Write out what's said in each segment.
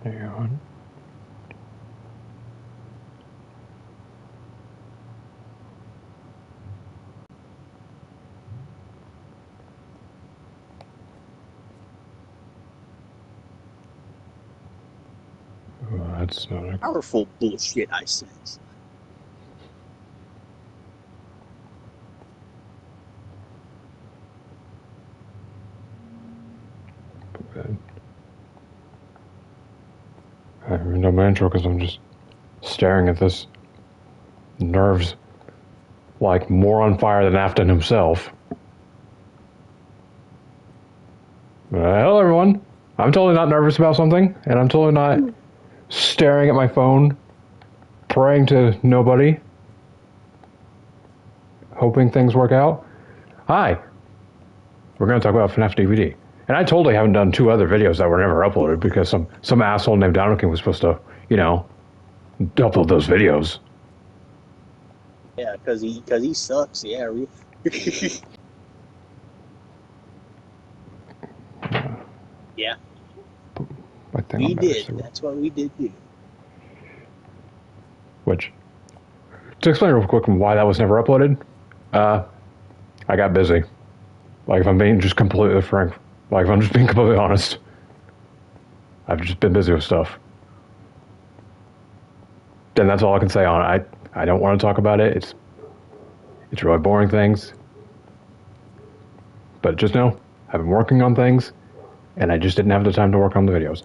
Hang on. Oh, that's not a... Powerful bullshit, I sense. I don't even know my intro because I'm just staring at this. Nerves like more on fire than Afton himself. Hello, everyone. I'm totally not nervous about something, and I'm totally not staring at my phone, praying to nobody, hoping things work out. Hi. We're going to talk about FNAF DVD. And I totally haven't done 2 other videos that were never uploaded because some asshole named Donovan was supposed to, you know, upload those videos. Yeah, because he sucks. Yeah. Yeah. We did. That's what we did do. Which, to explain real quick why that was never uploaded, I got busy. Like, if I'm being just completely frank, like, if I'm just being completely honest, I've just been busy with stuff. And that's all I can say on it. I don't want to talk about it. It's really boring things. But just know, I've been working on things, and I just didn't have the time to work on the videos.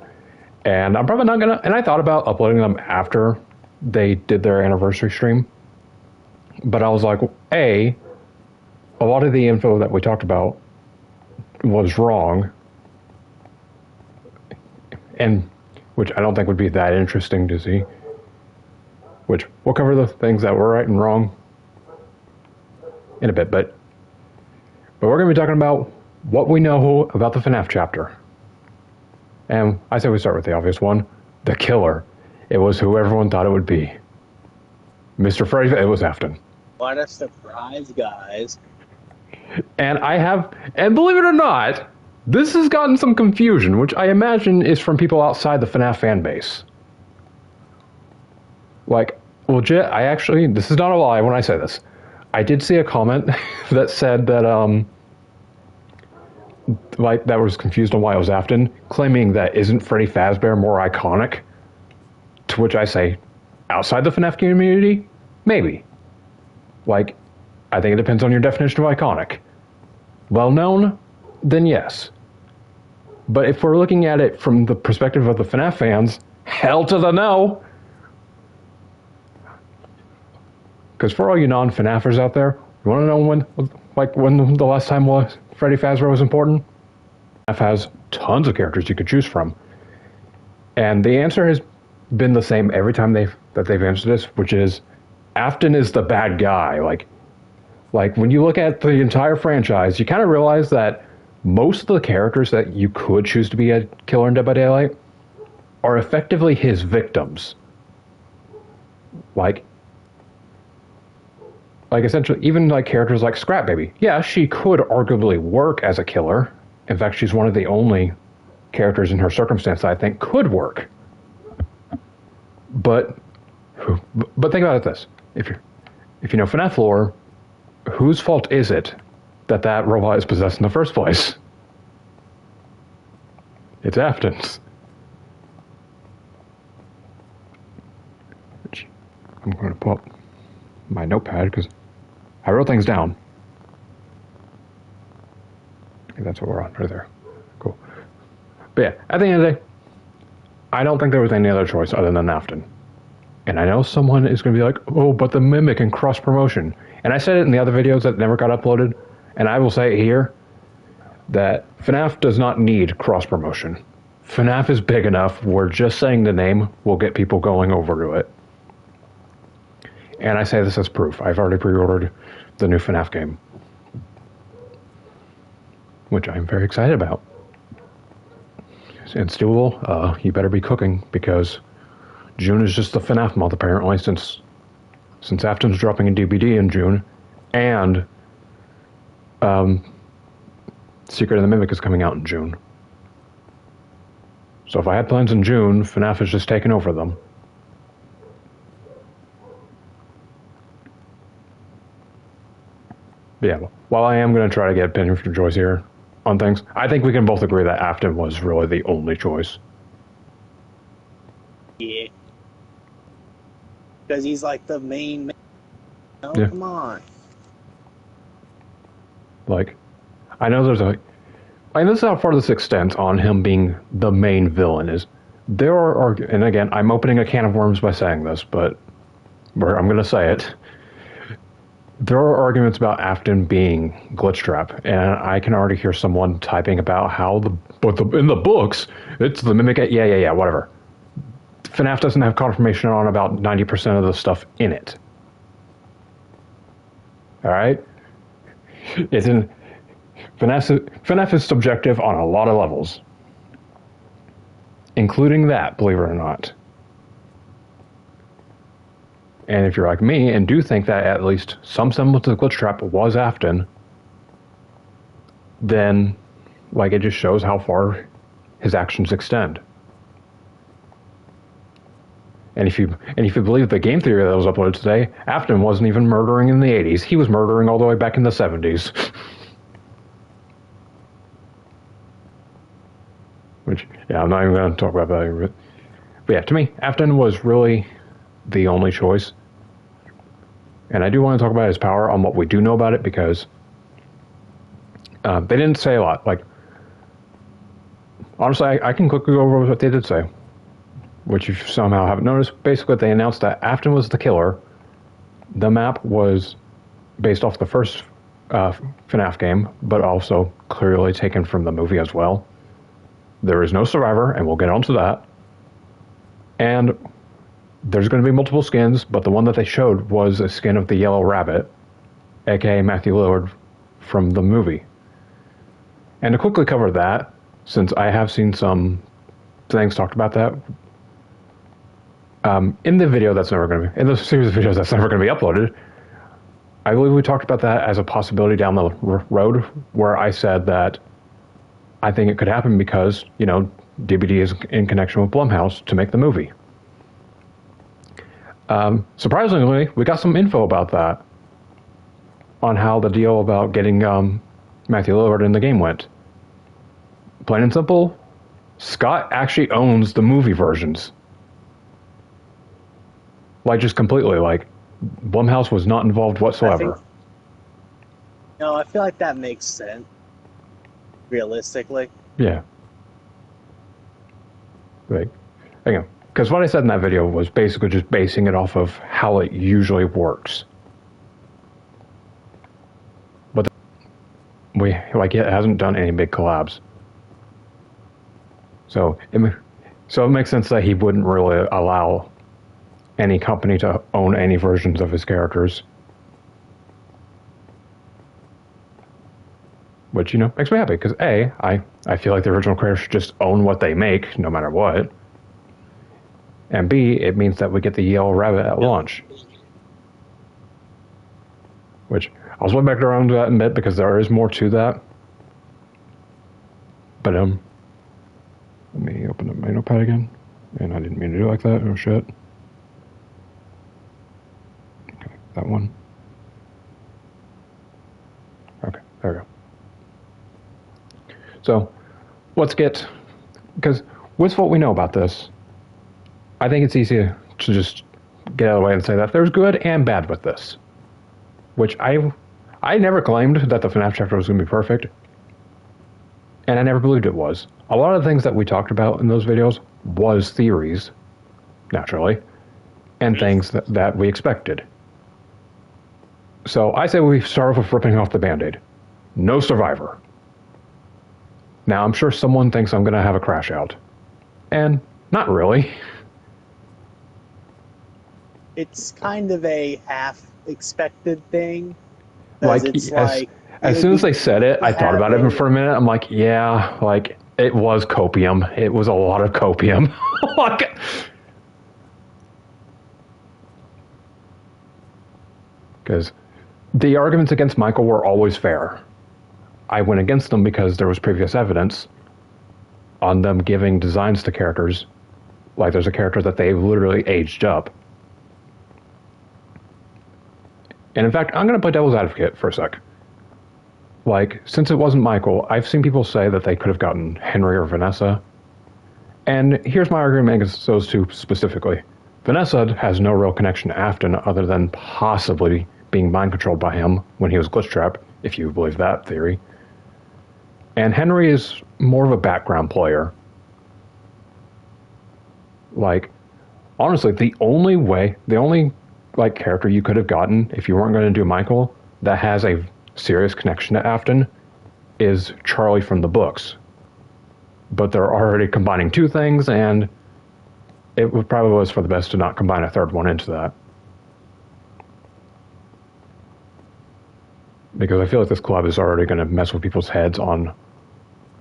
And I'm probably not gonna, and I thought about uploading them after they did their anniversary stream. But I was like, A lot of the info that we talked about was wrong. And, which I don't think would be that interesting to see. Which, we'll cover the things that were right and wrong in a bit, but we're going to be talking about what we know about the FNAF chapter. And I say we start with the obvious one, the killer. It was who everyone thought it would be. Mr. Freddy, it was Afton. What a surprise, guys. And and believe it or not, this has gotten some confusion, which I imagine is from people outside the FNAF fan base. Like, legit, this is not a lie when I say this. I did see a comment that said that, like, that was confused on why it was Afton, claiming that isn't Freddy Fazbear more iconic? To which I say, outside the FNAF community, maybe. Like, I think it depends on your definition of iconic. Well known, then yes. But if we're looking at it from the perspective of the FNAF fans, hell to the no! Because for all you non-FNAFers out there, you want to know when the last time was Freddy Fazbear was important? FNAF has tons of characters you could choose from. And the answer has been the same every time they've answered this, which is, Afton is the bad guy. Like when you look at the entire franchise, you kind of realize that most of the characters that you could choose to be a killer in Dead by Daylight are effectively his victims. Like essentially, even like characters like Scrap Baby. Yeah, she could arguably work as a killer. In fact, she's one of the only characters in her circumstance that I think could work. But think about it this: if you know FNAF lore, whose fault is it that robot is possessed in the first place? It's Afton's. Which I'm going to pull up my notepad because I wrote things down. Okay, that's what we're on right there. Cool. But yeah, at the end of the day, I don't think there was any other choice other than Afton. And I know someone is going to be like, oh, but the Mimic and cross-promotion. And I said it in the other videos that never got uploaded, and I will say it here, that FNAF does not need cross-promotion. FNAF is big enough where just saying the name will get people going over to it. And I say this as proof. I've already pre-ordered the new FNAF game, which I'm very excited about. And Stewell, you better be cooking, because June is just the FNAF month, apparently, since Afton's dropping a DVD in June, and Secret of the Mimic is coming out in June. So if I had plans in June, FNAF has just taken over them. But yeah, while I am going to try to get opinion from Joyce here on things, I think we can both agree that Afton was really the only choice. Yeah. Because he's like the main man. Oh, yeah. Come on. Like, I know there's a... I know this is how far this extends on him being the main villain is. There are... And again, I'm opening a can of worms by saying this, but I'm going to say it. There are arguments about Afton being Glitchtrap, and I can already hear someone typing about how in the books, it's the Mimic... Yeah, whatever. FNAF doesn't have confirmation on about 90% of the stuff in it. Alright? It's in... FNAF is subjective on a lot of levels. Including that, believe it or not. And if you're like me and do think that at least some semblance of Glitchtrap was Afton, then, like, it just shows how far his actions extend. And if you believe the game theory that was uploaded today, Afton wasn't even murdering in the 80s. He was murdering all the way back in the 70s. Which, yeah, I'm not even going to talk about that. But yeah, to me, Afton was really the only choice. And I do want to talk about his power on what we do know about it, because they didn't say a lot. Like, honestly, I can quickly go over what they did say, which you somehow haven't noticed. Basically, they announced that Afton was the killer. The map was based off the first FNAF game, but also clearly taken from the movie as well. There is no survivor, and we'll get onto that. And there's going to be multiple skins, but the one that they showed was a skin of the Yellow Rabbit, aka Matthew Lillard from the movie. And to quickly cover that, since I have seen some things talked about that, in the video that's never going to be, in the series of videos that's never going to be uploaded, I believe we talked about that as a possibility down the road, where I said that I think it could happen because, you know, DBD is in connection with Blumhouse to make the movie. Surprisingly, we got some info about that on how the deal about getting Matthew Lillard in the game went. Plain and simple, Scott actually owns the movie versions. Like, just completely. Like, Blumhouse was not involved whatsoever. I feel like that makes sense. Realistically. Yeah. Like, again, because what I said in that video was basically just basing it off of how it usually works. But it hasn't done any big collabs. So it makes sense that he wouldn't really allow any company to own any versions of his characters. Which, you know, makes me happy, because A, I feel like the original creators should just own what they make, no matter what. And B, it means that we get the Yellow Rabbit at launch. Which, I'll swing back around to that in a bit, because there is more to that. But, let me open up my notepad again. And I didn't mean to do it like that, oh shit. Okay, that one. Okay, there we go. So, let's get, because with what we know about this, I think it's easy to just get out of the way and say that there's good and bad with this. Which I never claimed that the FNAF chapter was going to be perfect, and I never believed it was. A lot of the things that we talked about in those videos was theories, naturally, and things that we expected. So I say we start off with ripping off the Band-Aid. No survivor. Now, I'm sure someone thinks I'm going to have a crash out. And not really. It's kind of a half-expected thing. Like, as soon as they said it, I thought about it for a minute. I'm like, yeah, like, it was copium. It was a lot of copium. Because the arguments against Michael were always fair. I went against them because there was previous evidence. on them giving designs to characters. Like, there's a character that they literally aged up. And in fact, I'm going to play devil's advocate for a sec. Like, since it wasn't Michael, I've seen people say that they could have gotten Henry or Vanessa. And here's my argument against those two specifically. Vanessa has no real connection to Afton other than possibly being mind controlled by him when he was glitch trapped, if you believe that theory. And Henry is more of a background player. Like, honestly, the only like character you could have gotten if you weren't going to do Michael that has a serious connection to Afton is Charlie from the books. But they're already combining two things, and it probably was for the best to not combine a third one into that. Because I feel like this collab is already going to mess with people's heads on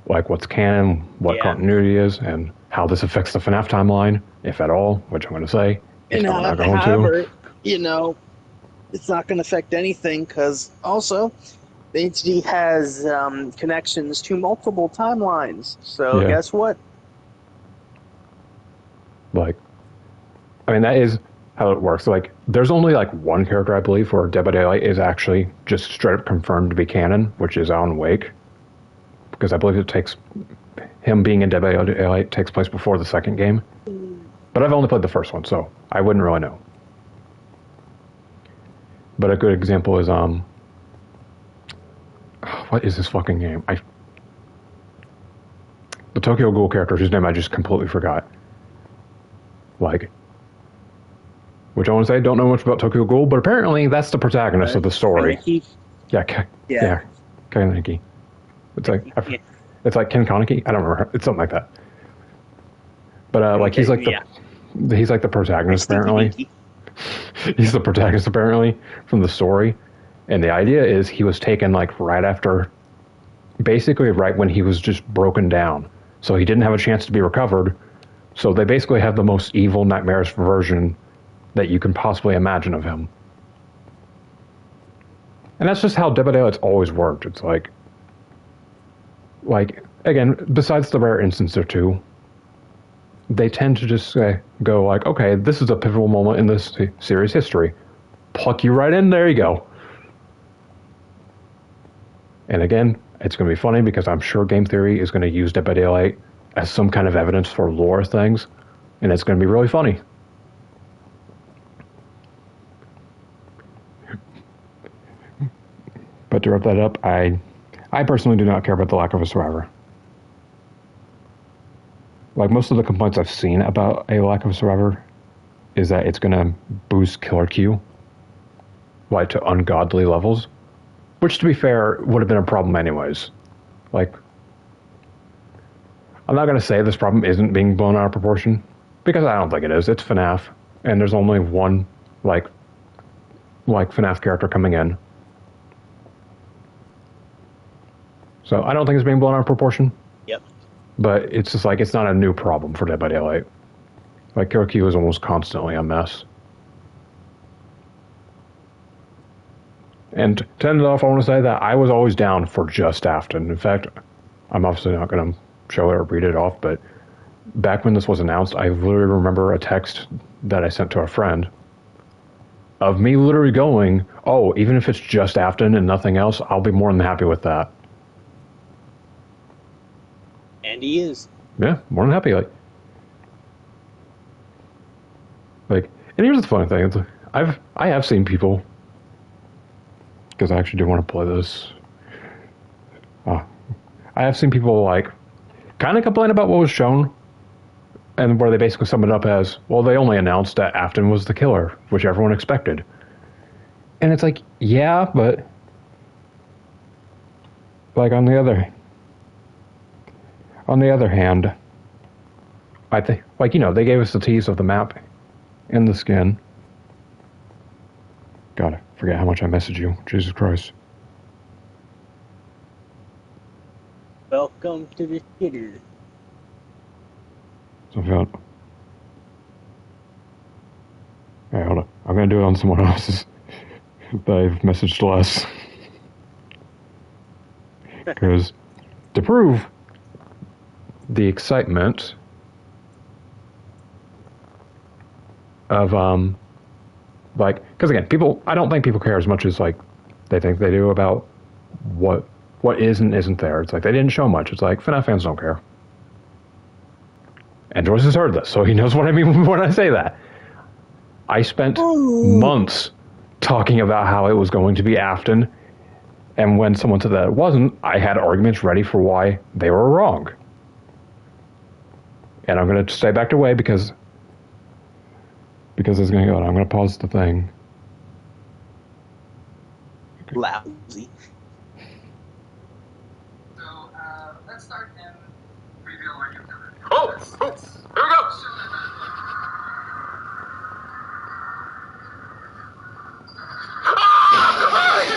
like what's canon, what continuity is, and how this affects the FNAF timeline, if at all, which I'm going to say. However, it's not going to affect anything because also the HD has connections to multiple timelines. So guess what? Like, I mean, that is how it works. Like, there's only like one character, I believe, where Dead by Daylight is actually just straight up confirmed to be canon, which is Alan Wake. Because I believe it takes him being in Dead by Daylight takes place before the second game. But I've only played the first one, so I wouldn't really know. But a good example is what is this fucking game? The Tokyo Ghoul character whose name I just completely forgot. Like, which I want to say I don't know much about Tokyo Ghoul, but apparently that's the protagonist of the story. Kaneki? Yeah, Kaneki. It's like Ken Kaneki. I don't remember. It's something like that. But like he's like the protagonist apparently. He's the protagonist apparently from the story, and the idea is he was taken like right after, basically right when he was just broken down, so he didn't have a chance to be recovered. So they basically have the most evil, nightmarish version that you can possibly imagine of him. And that's just how Dead by Daylight's always worked. It's like, again, besides the rare instance or two, they tend to just go like, okay, this is a pivotal moment in this series history. Pluck you right in, there you go. And again, it's going to be funny because I'm sure Game Theory is going to use Dead by Daylight as some kind of evidence for lore things, and it's going to be really funny. But to wrap that up, I personally do not care about the lack of a survivor. Like, most of the complaints I've seen about a lack of a survivor is that it's going to boost killer Q, like, to ungodly levels, which, to be fair, would have been a problem anyways. Like, I'm not going to say this problem isn't being blown out of proportion, because I don't think it is. It's FNAF, and there's only one, like FNAF character coming in. So I don't think it's being blown out of proportion. Yep. But it's just like, it's not a new problem for Dead by Daylight. Like, killer Q is almost constantly a mess. And to end it off, I want to say that I was always down for just Afton. In fact, I'm obviously not going to show it or read it off, but back when this was announced, I literally remember a text that I sent to a friend of me literally going, oh, even if it's just Afton and nothing else, I'll be more than happy with that. And he is. Yeah, more than happy. Like, and here's the funny thing. It's like, I have seen people, because I actually do want to play this. I have seen people, like, kind of complain about what was shown, and where they basically sum it up as, well, they only announced that Afton was the killer, which everyone expected. And it's like, yeah, but, like, on the other hand, I think, like, you know, they gave us the tease of the map and the skin. God, I forget how much I messaged you. Jesus Christ. Welcome to the theater. So hey, hold on. I'm going to do it on someone else's that I've messaged less. Because to prove the excitement of like, because again, I don't think people care as much as like they think they do about what is and isn't there. It's like they didn't show much. It's like FNAF fans don't care. And Joyce has heard this, so he knows what I mean when I say that. I spent months talking about how it was going to be Afton, and when someone said that it wasn't, I had arguments ready for why they were wrong. And I'm going to stay backed away because it's going to go, and I'm going to pause the thing. Lousy. So, let's start and reveal where you've done it. Oh! Here we go!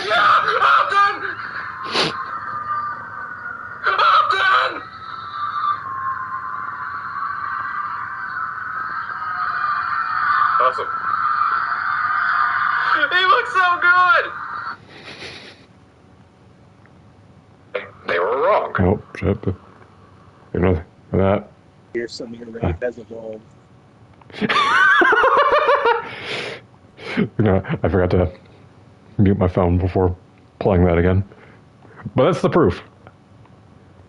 Yeah! Afton! Awesome. He looks so good! They were wrong. Oh, shit. Ignore that. Here's some of your rape as evolved. I forgot to mute my phone before playing that again. But that's the proof.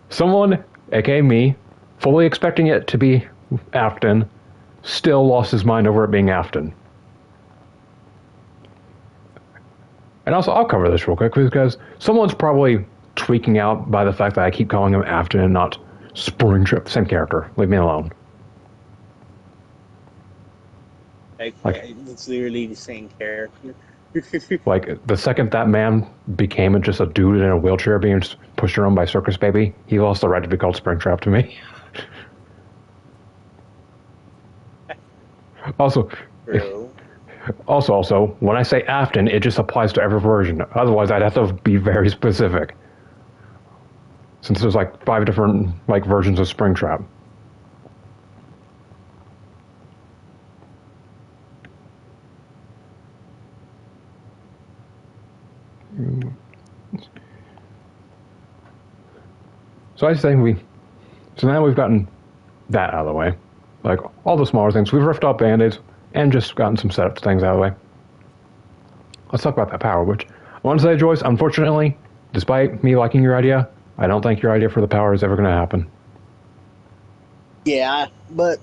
Someone, aka me, fully expecting it to be Afton, still lost his mind over it being Afton. And also, I'll cover this real quick because someone's probably tweaking out by the fact that I keep calling him Afton and not Springtrap. Same character. Leave me alone. It's literally the same character. Like, the second that man became just a dude in a wheelchair being pushed around by Circus Baby, he lost the right to be called Springtrap to me. Also, when I say Afton, it just applies to every version. Otherwise, I'd have to be very specific. Since there's like 5 different versions of Springtrap. So I think so now we've gotten that out of the way. Like, all the smaller things. We've ripped off Band-Aids and just gotten some setup things out of the way. Let's talk about that power, which I want to say, Joyce, unfortunately, despite me liking your idea, I don't think your idea for the power is ever going to happen. Yeah, but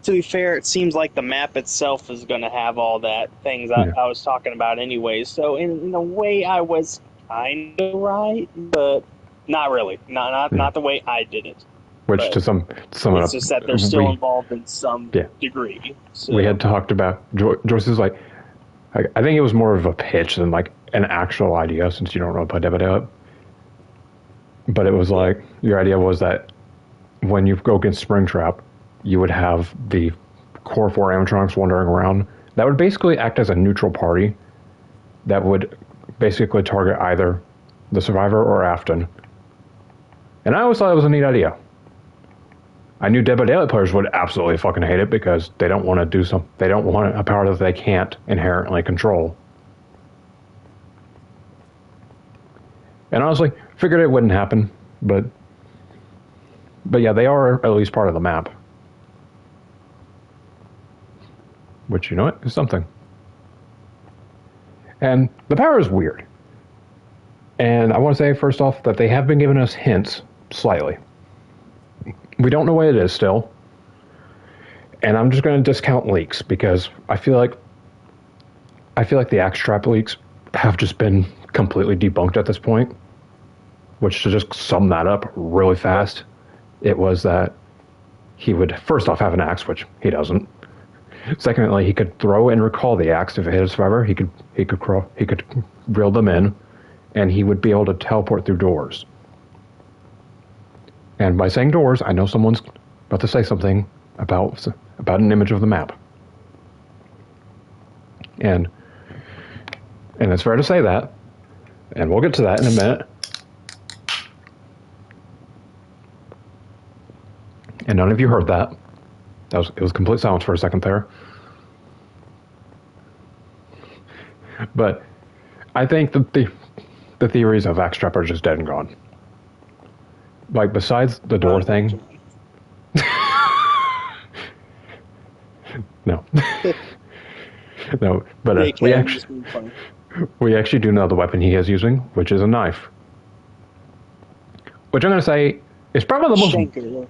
to be fair, it seems like the map itself is going to have all that things I was talking about anyways. So in a way, I was kind of right, but not really. Not the way I did it. Which but to some it's just that they're still involved in some degree. So. We had talked about Joyce is like, I think it was more of a pitch than like an actual idea, since you don't really play Dead by Daylight. But it was like, your idea was that when you go against Springtrap, you would have the core 4 animatronics wandering around. That would basically act as a neutral party that would basically target either the Survivor or Afton. And I always thought it was a neat idea. I knew Dead by Daylight players would absolutely fucking hate it because they don't want to do something. They don't want a power that they can't inherently control. And honestly, figured it wouldn't happen, but yeah, they are at least part of the map. Which, you know what, is something. And the power is weird. And I want to say, first off, that they have been giving us hints, slightly. We don't know what it is still. And I'm just going to discount leaks, because I feel like the Axe Trap leaks have just been completely debunked at this point. Which, to just sum that up really fast, it was that he would, first off, have an axe, which he doesn't. Secondly, he could throw and recall the axe if it hit a survivor. He could reel them in, and he would be able to teleport through doors. And by saying doors, I know someone's about to say something about an image of the map. And it's fair to say that, and we'll get to that in a minute. And none of you heard that. It was complete silence for a second there. But I think that the theories of Axe Trap are just dead and gone. Like, besides the door thing, No. No, but JK, we I'm actually just being funny. we actually do know the weapon he is using, which is a knife. Which I'm going to say is probably the most Shanker.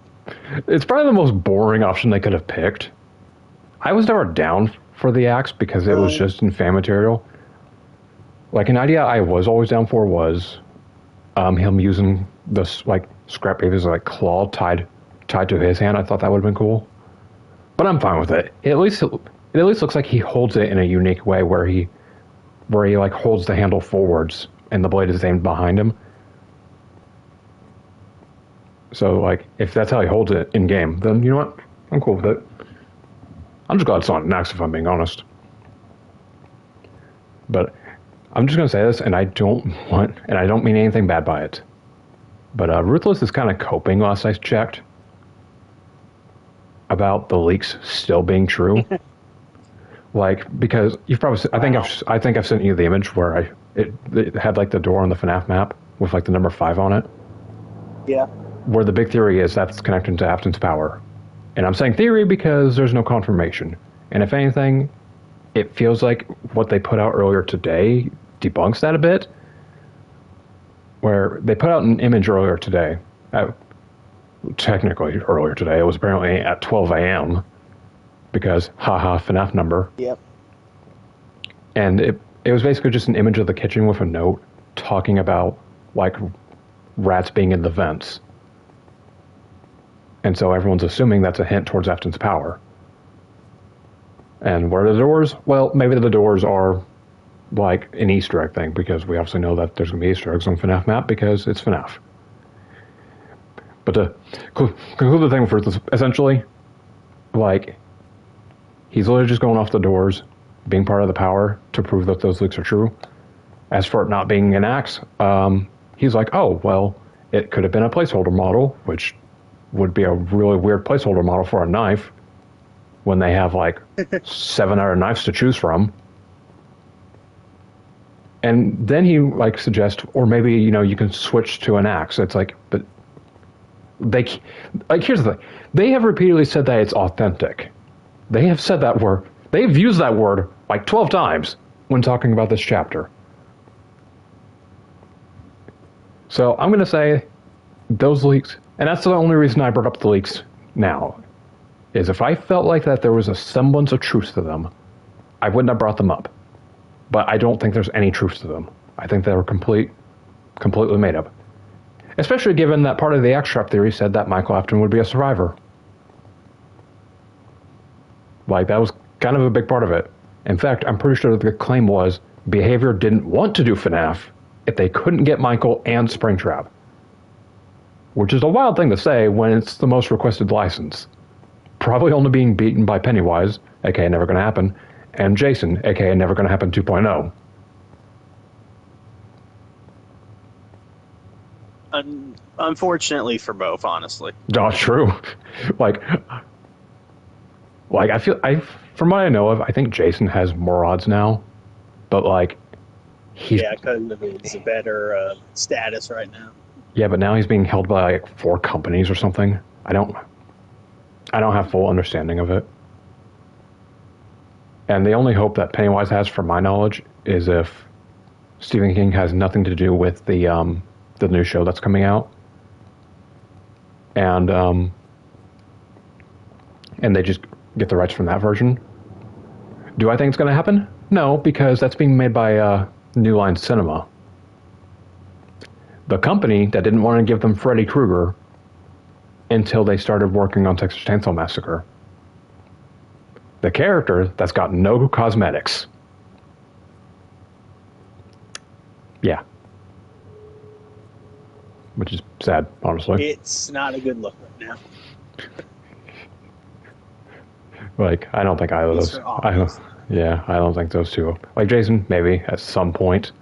it's probably the most boring option they could have picked. I was never down for the axe because it was just in fan material. Like an idea I was always down for was him using this like scrap paper as like claw tied to his hand. I thought that would have been cool, but I'm fine with it. It at least looks like he holds it in a unique way where he like holds the handle forwards and the blade is aimed behind him. So like if that's how he holds it in game, then you know what? I'm cool with it. I'm just glad it's not an axe if I'm being honest. But I'm just gonna say this, and I don't mean anything bad by it. But Ruthless is kind of coping last I checked about the leaks still being true. Like because you've probably I think I've sent you the image where it had like the door on the FNAF map with like the number 5 on it. Yeah. Where the big theory is that's connected to Afton's power. And I'm saying theory because there's no confirmation. And if anything, it feels like what they put out earlier today debunks that a bit. Where they put out an image earlier today. Technically earlier today. It was apparently at 12 a.m. Because, haha, FNAF number. Yep. And it was basically just an image of the kitchen with a note talking about, like, rats being in the vents. And so everyone's assuming that's a hint towards Afton's power. And where are the doors? Well, maybe the doors are like an Easter egg thing, because we obviously know that there's going to be Easter eggs on FNAF map because it's FNAF. But to conclude the thing with Ruthless, essentially, like, he's literally just going off the doors, being part of the power to prove that those leaks are true. As for it not being an axe, he's like, oh, well, it could have been a placeholder model, which would be a really weird placeholder model for a knife when they have like 7 other knives to choose from. And then he like suggests, or maybe, you know, you can switch to an axe. It's like, but they, like, here's the thing. They have repeatedly said that it's authentic. They have said that word. They've used that word like 12 times when talking about this chapter. So I'm going to say those leaks, and that's the only reason I brought up the leaks now, is if I felt like that there was a semblance of truth to them, I wouldn't have brought them up. But I don't think there's any truth to them. I think they were completely made up. Especially given that part of the X-Trap theory said that Michael Afton would be a survivor. Like, that was kind of a big part of it. In fact, I'm pretty sure the claim was Behavior didn't want to do FNAF if they couldn't get Michael and Springtrap. Which is a wild thing to say when it's the most requested license. Probably only being beaten by Pennywise, aka Never Gonna Happen, and Jason, aka Never Gonna Happen 2.0. Unfortunately for both, honestly. Not true. like I feel, from what I know of, I think Jason has more odds now, but like, Yeah, because it's a better status right now. Yeah, but now he's being held by like 4 companies or something. I don't have full understanding of it. And the only hope that Pennywise has, from my knowledge, is if Stephen King has nothing to do with the new show that's coming out, and they just get the rights from that version. Do I think it's going to happen? No, because that's being made by New Line Cinema, the company that didn't want to give them Freddy Krueger until they started working on Texas Chainsaw Massacre. The character that's got no cosmetics. Yeah. Which is sad, honestly. It's not a good look right now. Like, I don't think either of those. I don't think those two. Like Jason, maybe at some point,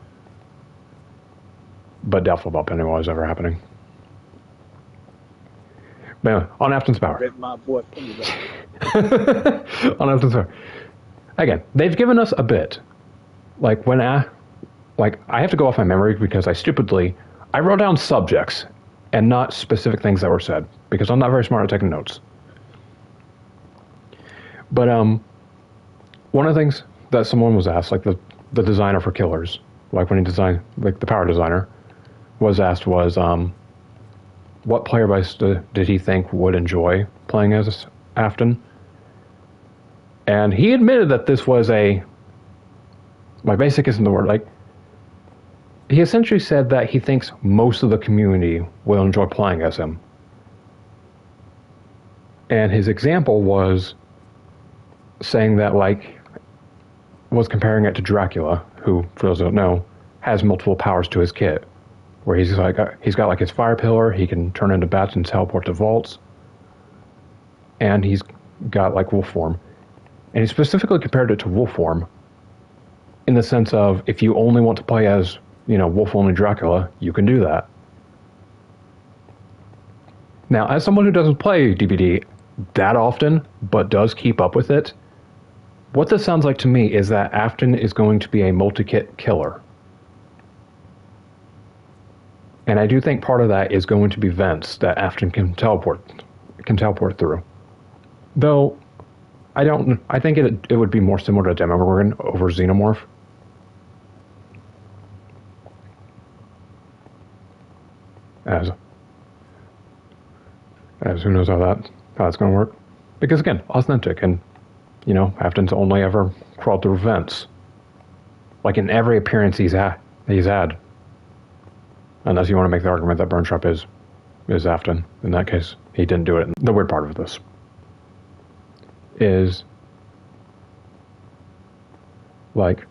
but doubtful about Pennywise ever happening. But anyway, on Afton's power. Rip my boy Pennywise. On Afton's power. Again, they've given us a bit. Like when I have to go off my memory because I wrote down subjects and not specific things that were said because I'm not very smart at taking notes. But one of the things that someone was asked, like the designer for Killers, like when he designed, like the power designer, was asked was, what player base did he think would enjoy playing as Afton? And he admitted that this was my basic isn't the word, like, he essentially said that he thinks most of the community will enjoy playing as him. And his example was saying that, like, was comparing it to Dracula, who, for those who don't know, has multiple powers to his kit. Where he's got like his fire pillar, he can turn into bats and teleport to vaults. And he's got like wolf form. And he specifically compared it to wolf form in the sense of if you only want to play as, wolf only Dracula, you can do that. Now, as someone who doesn't play DBD that often, but does keep up with it, what this sounds like to me is that Afton is going to be a multi-kit killer. And I do think part of that is going to be vents that Afton can teleport through. Though, I think it would be more similar to Demogorgon over Xenomorph. As who knows how that's going to work. Because again, authentic, and, Afton's only ever crawled through vents. Like in every appearance he's had. Unless you want to make the argument that Burn Trap is Afton. In that case, he didn't do it. The weird part of this is, like,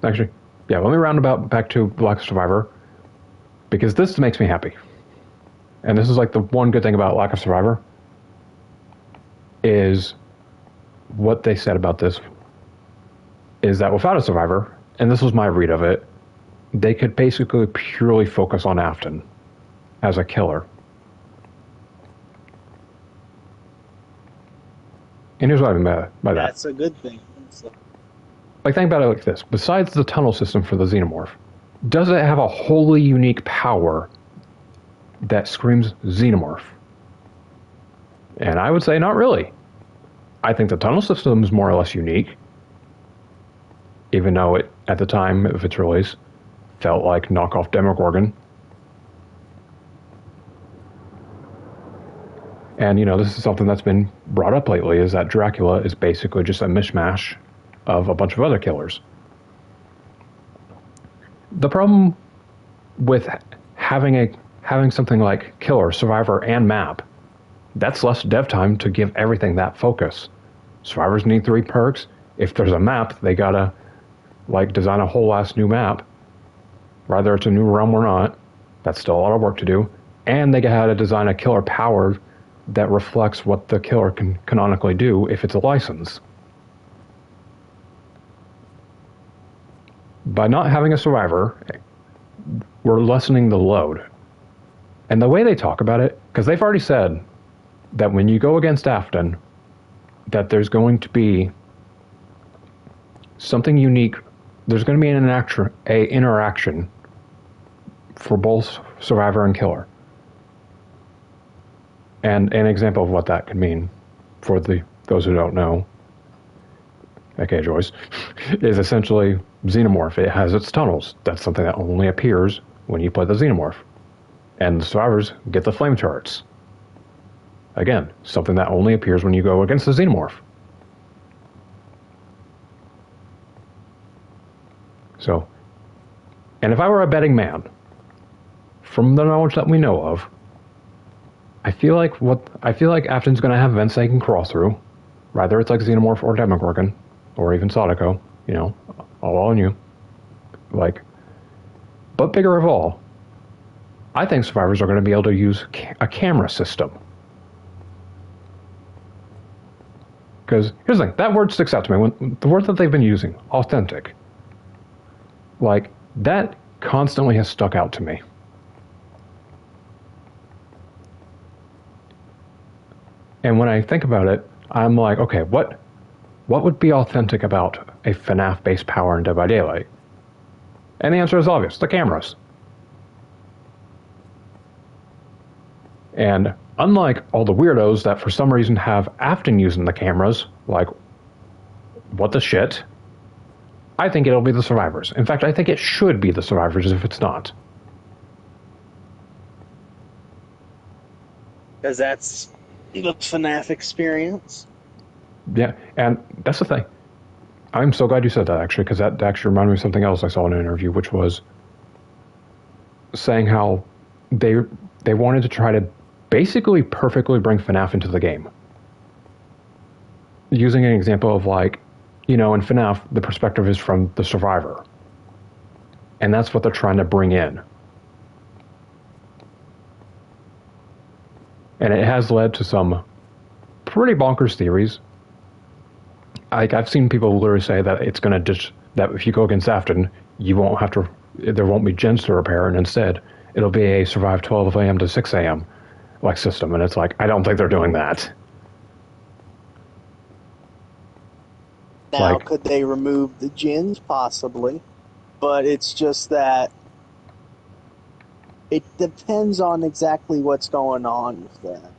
actually, yeah, let me round back to Lack of Survivor, because this makes me happy. And this is like the one good thing about Lack of Survivor, is what they said about this, is that without a Survivor, and this was my read of it, they could basically purely focus on Afton as a killer. And here's what I mean by that. That's a good thing. Like, think about it like this. Besides the tunnel system for the Xenomorph, does it have a wholly unique power that screams Xenomorph? And I would say not really. I think the tunnel system is more or less unique, even though it, at the time of its release, felt like knockoff Demogorgon. And, this is something that's been brought up lately, is that Dracula is basically just a mishmash of a bunch of other killers. The problem with having something like Killer, Survivor, and Map, that's less dev time to give everything that focus. Survivors need 3 perks. If there's a map, they gotta, design a whole ass new map. Whether it's a new realm or not, that's still a lot of work to do. And they had to design a killer power that reflects what the killer can canonically do if it's a license. By not having a Survivor, we're lessening the load. And the way they talk about it, because they've already said that when you go against Afton, that there's going to be something unique. There's going to be an interaction for both Survivor and Killer. And an example of what that could mean for those who don't know, aka Joyce, is essentially Xenomorph. It has its tunnels. That's something that only appears when you play the Xenomorph. And the Survivors get the flame turrets. Again, something that only appears when you go against the Xenomorph. So, and if I were a betting man, from the knowledge that we know of, I feel like Afton's going to have vents they can crawl through. Rather it's like Xenomorph or Demogorgon, or even Sodico, all on you. But bigger of all, I think Survivors are going to be able to use a camera system. Because here's the thing, that word sticks out to me. The word that they've been using, authentic, that constantly has stuck out to me. And when I think about it, I'm like, okay, what would be authentic about a FNAF-based power in Dead by Daylight? And the answer is obvious, the cameras. And unlike all the weirdos that for some reason have Afton using the cameras, like what the shit? I think it'll be the survivors. In fact, I think it should be the survivors if it's not. Because that's the FNAF experience. Yeah, and that's the thing. I'm so glad you said that, actually, because that actually reminded me of something else I saw in an interview, which was saying how they wanted to try to basically perfectly bring FNAF into the game. Using an example of, like, you know, in FNAF, the perspective is from the survivor. And that's what they're trying to bring in. And it has led to some pretty bonkers theories. Like, I've seen people literally say that it's going to that if you go against Afton, you won't have to, there won't be gens to repair, and instead, it'll be a survive 12 a.m. to 6 a.m. like system. And it's like, I don't think they're doing that. Now, could they remove the gens? Possibly. But it's just that it depends on exactly what's going on with that.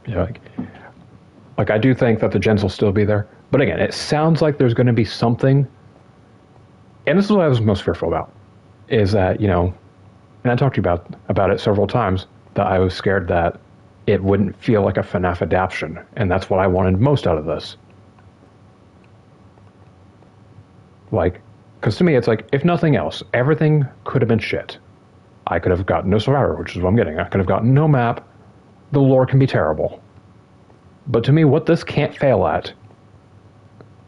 Yeah, like I do think that the gens will still be there. But again, it sounds like there's going to be something, and this is what I was most fearful about, is that, you know, and I talked to you about it several times, that I was scared that it wouldn't feel like a FNAF adaptation, and that's what I wanted most out of this. Like, because to me, it's like, if nothing else, everything could have been shit. I could have gotten no survivor, which is what I'm getting. I could have gotten no map. The lore can be terrible. But to me, what this can't fail at,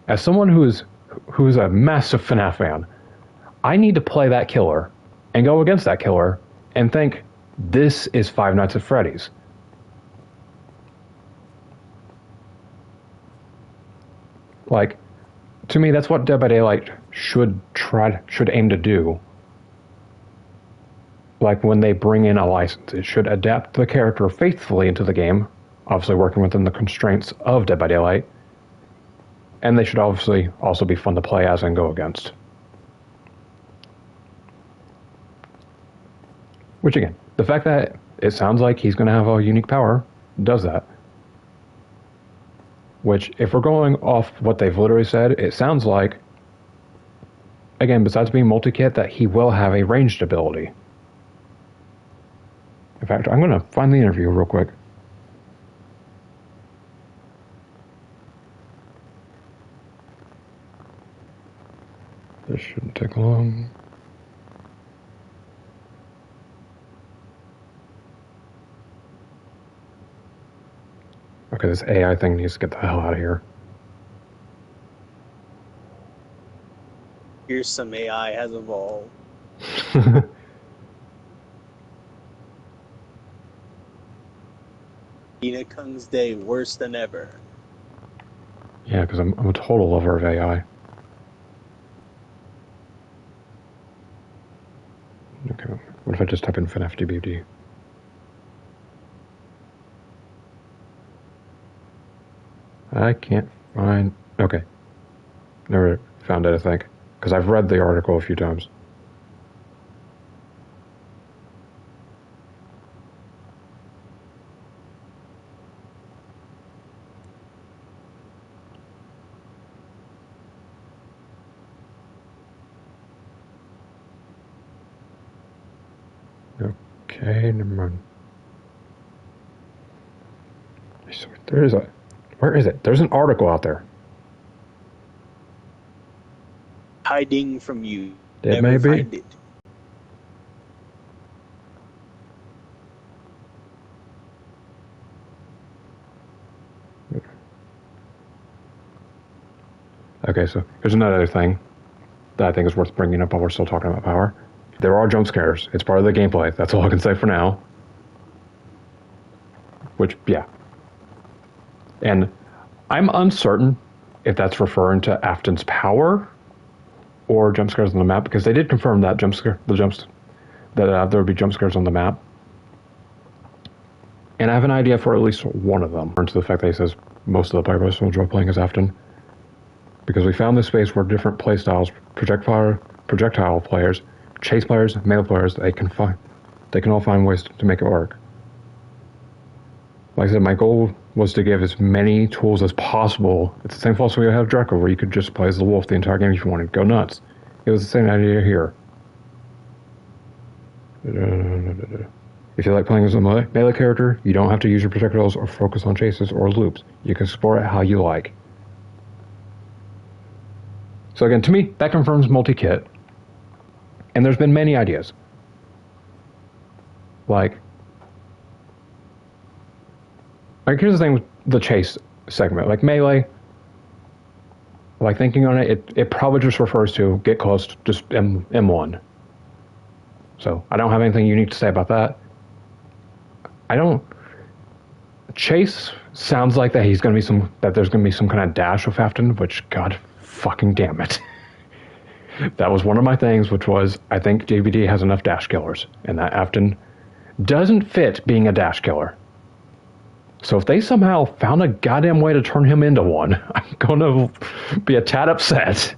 as someone who's a massive FNAF fan, I need to play that killer and go against that killer and think, this is Five Nights at Freddy's. Like, to me, that's what Dead by Daylight should aim to do. Like, when they bring in a license, it should adapt the character faithfully into the game, obviously working within the constraints of Dead by Daylight, and they should obviously also be fun to play as and go against. Which, again, the fact that it sounds like he's going to have a unique power does that. Which, if we're going off what they've literally said, it sounds like, again, besides being multi-kit, that he will have a ranged ability. In fact, I'm going to find the interview real quick. This shouldn't take long. Okay, this AI thing needs to get the hell out of here. Here's some AI has evolved. Ina Kung's day worse than ever. Yeah, because I'm a total lover of AI. Okay, what if I just type in FNAF DBD? I can't find... Okay. Never found it, I think. Because I've read the article a few times. Okay, never mind. There is a... Where is it? There's an article out there. Hiding from you. It Never may be. find it. Okay, so here's another thing that I think is worth bringing up while we're still talking about power. There are jump scares. It's part of the gameplay. That's all I can say for now. Which, yeah. And I'm uncertain if that's referring to Afton's power or jump scares on the map, because they did confirm that there would be jump scares on the map. And I have an idea for at least one of them, to the fact that he says most of the players will enjoy playing as Afton. Because we found this space where different playstyles, projectile players, chase players, melee players, they can all find ways to make it work. like I said, my goal was to give as many tools as possible. It's the same philosophy we have Draco, where you could just play as the wolf the entire game if you wanted. Go nuts. It was the same idea here. If you like playing as a melee character, you don't have to use your projectiles or focus on chases or loops. You can explore it how you like. So again, to me, that confirms multi-kit. And there's been many ideas. Like here's the thing with the chase segment. Like melee, like thinking on it, it probably just refers to get close, just M1. So I don't have anything unique to say about that. Chase sounds like that there's gonna be some kind of dash with Afton, which God fucking damn it. That was one of my things, which was I think JVD has enough dash killers, and that Afton doesn't fit being a dash killer. So if they somehow found a goddamn way to turn him into one, I'm gonna be a tad upset.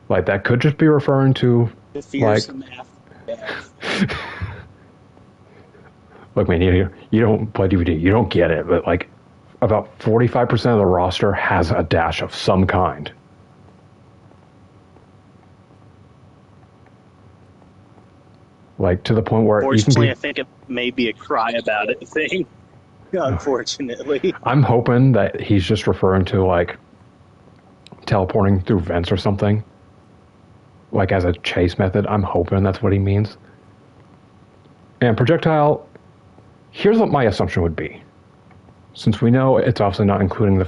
Like that could just be referring to The fearsome Look, man, you don't play DVD, you don't get it, but like about 45% of the roster has a dash of some kind. Like to the point where unfortunately, I think it may be a cry about it thing. Unfortunately, I'm hoping that he's just referring to like teleporting through vents or something, like as a chase method. I'm hoping that's what he means. And projectile, here's what my assumption would be. Since we know it's obviously not including the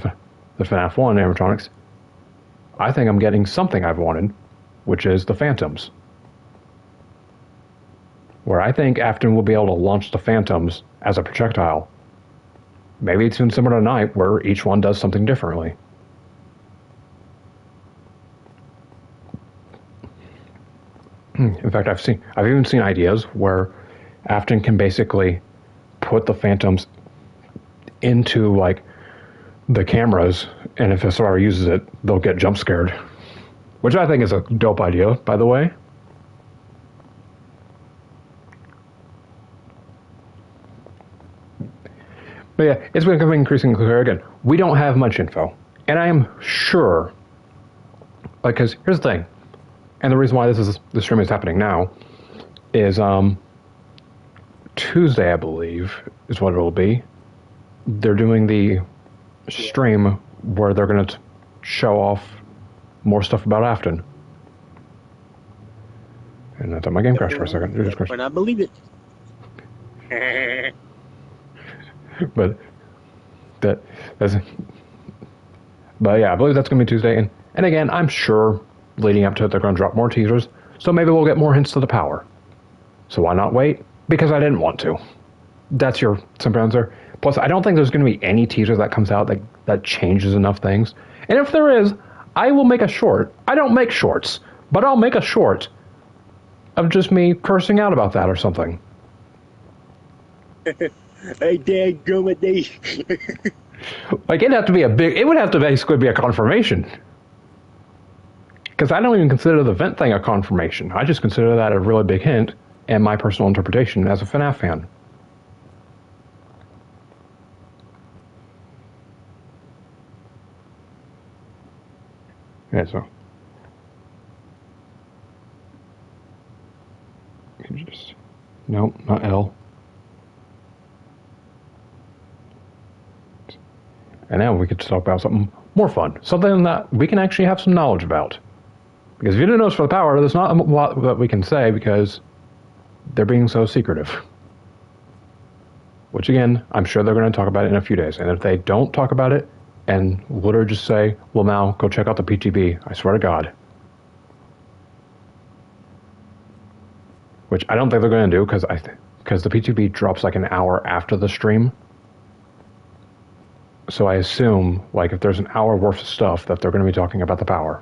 FNAF 1 animatronics, I think I'm getting something I've wanted, which is the Phantoms. Where I think Afton will be able to launch the Phantoms as a projectile. Maybe it's even similar to Night, where each one does something differently. In fact, I've even seen ideas where Afton can basically put the Phantoms into like the cameras, and if a survivor uses it, they'll get jump scared. Which I think is a dope idea, by the way. But yeah, it's becoming increasingly clear again. We don't have much info. And I am sure, like, because here's the thing, and the reason why the stream is happening now is Tuesday, I believe, is what it will be. They're doing the stream where they're going to show off more stuff about Afton. And I thought my game crashed for a second. It just crashed. When I believe it. But yeah, I believe that's going to be Tuesday. And again, I'm sure leading up to it, they're going to drop more teasers. So maybe we'll get more hints to the power. So why not wait? Because I didn't want to. That's your simple answer. Plus, I don't think there's going to be any teaser that comes out that changes enough things. And if there is, I will make a short. I don't make shorts, but I'll make a short of just me cursing out about that or something. Hey, Dad, go with these. Like, it would have to basically be a confirmation. Because I don't even consider the vent thing a confirmation. I just consider that a really big hint and my personal interpretation as a FNAF fan. Yeah, so. Nope, not L. And now we could talk about something more fun. Something that we can actually have some knowledge about. Because if you didn't know it's for the power, there's not a lot that we can say because they're being so secretive. Which again, I'm sure they're going to talk about it in a few days. And if they don't talk about it and literally just say, well, now go check out the PTB, I swear to God. Which I don't think they're going to do because the PTB drops like an hour after the stream. So I assume, like, if there's an hour worth of stuff, that they're going to be talking about the power.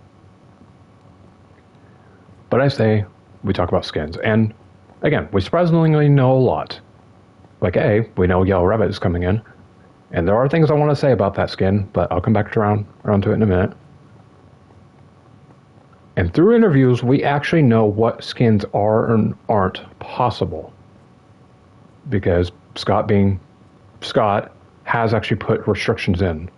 But I say, we talk about skins. And, again, we surprisingly know a lot. Like, we know Yellow Rabbit is coming in. And there are things I want to say about that skin, but I'll come back around to it in a minute. And through interviews, we actually know what skins are and aren't possible. because Scott, being Scott, has actually put restrictions in,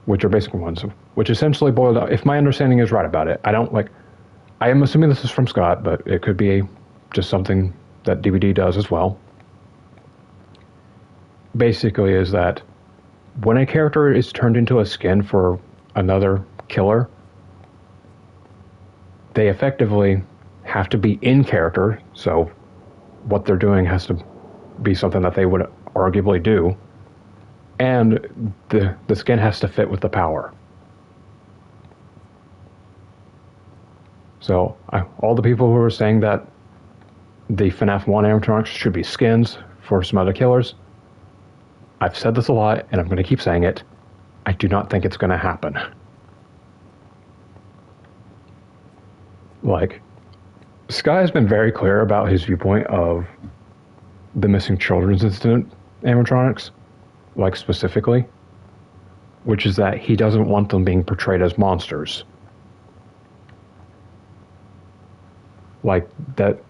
which are basic ones, which essentially boiled out, if my understanding is right about it, I am assuming this is from Scott, but it could be just something that DVD does as well. Basically is that when a character is turned into a skin for another killer, they effectively have to be in character, so what they're doing has to be something that they would arguably do, and the skin has to fit with the power. So all the people who are saying that the FNAF 1 animatronics should be skins for some other killers, I've said this a lot, and I'm going to keep saying it. I do not think it's going to happen. Sky has been very clear about his viewpoint of the missing children's incident animatronics, specifically, which is that he doesn't want them being portrayed as monsters. That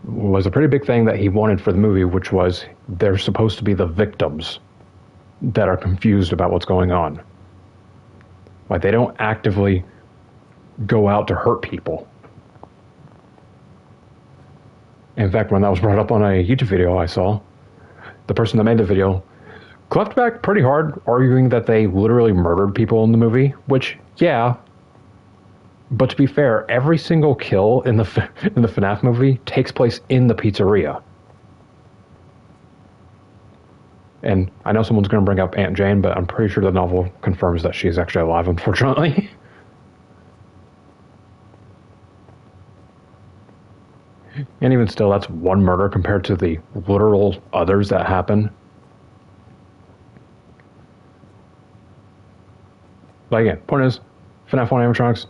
was a pretty big thing that he wanted for the movie, which was they're supposed to be the victims that are confused about what's going on. They don't actively go out to hurt people. In fact, when that was brought up on a YouTube video I saw, the person that made the video clapped back pretty hard, arguing that they literally murdered people in the movie, which, yeah, but to be fair, every single kill in the FNAF movie takes place in the pizzeria. And I know someone's going to bring up Aunt Jane, but I'm pretty sure the novel confirms that she's actually alive, unfortunately. And even still, that's one murder compared to the literal others that happen. But again, point is, FNAF 1 animatronics